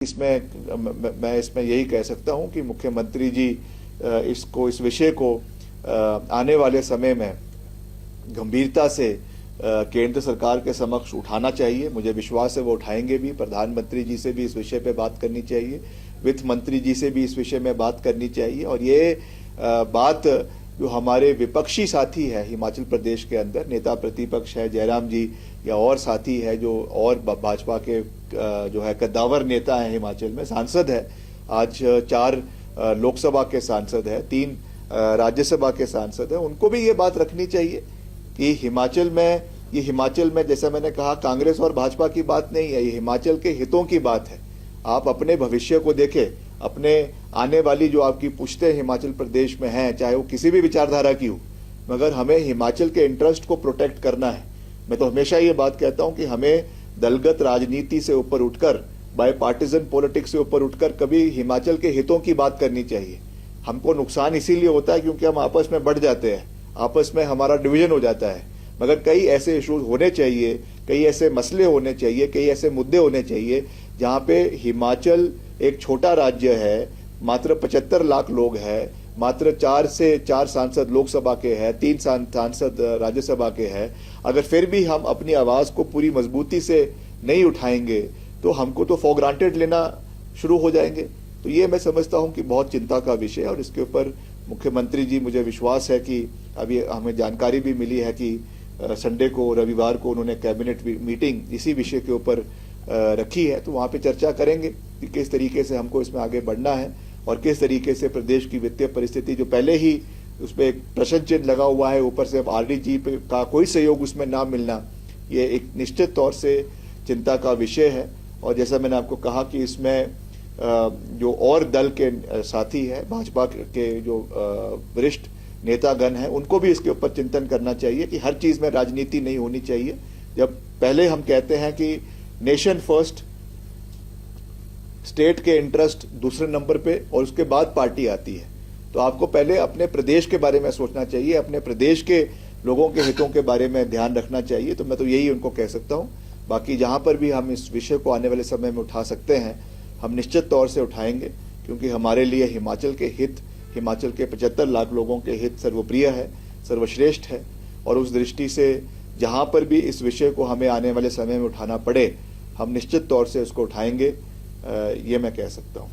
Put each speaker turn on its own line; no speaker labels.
मैं इसमें यही कह सकता हूं कि मुख्यमंत्री जी इस विषय को आने वाले समय में गंभीरता से केंद्र सरकार के समक्ष उठाना चाहिए। मुझे विश्वास है वो उठाएंगे भी। प्रधानमंत्री जी से भी इस विषय पे बात करनी चाहिए, वित्त मंत्री जी से भी इस विषय में बात करनी चाहिए। और ये बात जो हमारे विपक्षी साथी है हिमाचल प्रदेश के अंदर, नेता प्रतिपक्ष है जयराम जी या और साथी है जो और भाजपा के जो है कद्दावर नेता है हिमाचल में, सांसद है, आज 4 लोकसभा के सांसद है, 3 राज्यसभा के सांसद है, उनको भी ये बात रखनी चाहिए कि हिमाचल में जैसा मैंने कहा कांग्रेस और भाजपा की बात नहीं है, ये हिमाचल के हितों की बात है। आप अपने भविष्य को देखें, अपने आने वाली जो आपकी पुश्तें हिमाचल प्रदेश में हैं, चाहे वो किसी भी विचारधारा की हो, मगर हमें हिमाचल के इंटरेस्ट को प्रोटेक्ट करना है। मैं तो हमेशा ये बात कहता हूं कि हमें दलगत राजनीति से ऊपर उठकर, बाय पार्टीजन पॉलिटिक्स से ऊपर उठकर कभी हिमाचल के हितों की बात करनी चाहिए। हमको नुकसान इसीलिए होता है क्योंकि हम आपस में बढ़ जाते हैं, आपस में हमारा डिवीजन हो जाता है। मगर कई ऐसे इश्यूज होने चाहिए, कई ऐसे मसले होने चाहिए, कई ऐसे मुद्दे होने चाहिए जहां पे हिमाचल एक छोटा राज्य है, मात्र 75 लाख लोग हैं, मात्र 4 से 4 सांसद लोकसभा के हैं, 3 सांसद राज्यसभा के हैं। अगर फिर भी हम अपनी आवाज को पूरी मजबूती से नहीं उठाएंगे तो हमको तो फॉर ग्रांटेड लेना शुरू हो जाएंगे। तो ये मैं समझता हूं कि बहुत चिंता का विषय है और इसके ऊपर मुख्यमंत्री जी, मुझे विश्वास है कि अभी हमें जानकारी भी मिली है कि संडे को, रविवार को उन्होंने कैबिनेट मीटिंग इसी विषय के ऊपर रखी है। तो वहां पे चर्चा करेंगे कि किस तरीके से हमको इसमें आगे बढ़ना है और किस तरीके से प्रदेश की वित्तीय परिस्थिति जो पहले ही उस पर एक प्रश्न चिन्ह लगा हुआ है, ऊपर से अब आरडीजी का कोई सहयोग उसमें ना मिलना, ये एक निश्चित तौर से चिंता का विषय है। और जैसा मैंने आपको कहा कि इसमें जो और दल के साथी है, भाजपा के जो वरिष्ठ नेतागण हैं, उनको भी इसके ऊपर चिंतन करना चाहिए कि हर चीज में राजनीति नहीं होनी चाहिए। जब पहले हम कहते हैं कि नेशन फर्स्ट, स्टेट के इंटरेस्ट दूसरे नंबर पे और उसके बाद पार्टी आती है, तो आपको पहले अपने प्रदेश के बारे में सोचना चाहिए, अपने प्रदेश के लोगों के हितों के बारे में ध्यान रखना चाहिए। तो मैं तो यही उनको कह सकता हूं। बाकी जहां पर भी हम इस विषय को आने वाले समय में उठा सकते हैं, हम निश्चित तौर से उठाएंगे, क्योंकि हमारे लिए हिमाचल के हित, हिमाचल के 75 लाख लोगों के हित सर्वप्रिय है, सर्वश्रेष्ठ है। और उस दृष्टि से जहां पर भी इस विषय को हमें आने वाले समय में उठाना पड़े, हम निश्चित तौर से उसको उठाएंगे, ये मैं कह सकता हूं।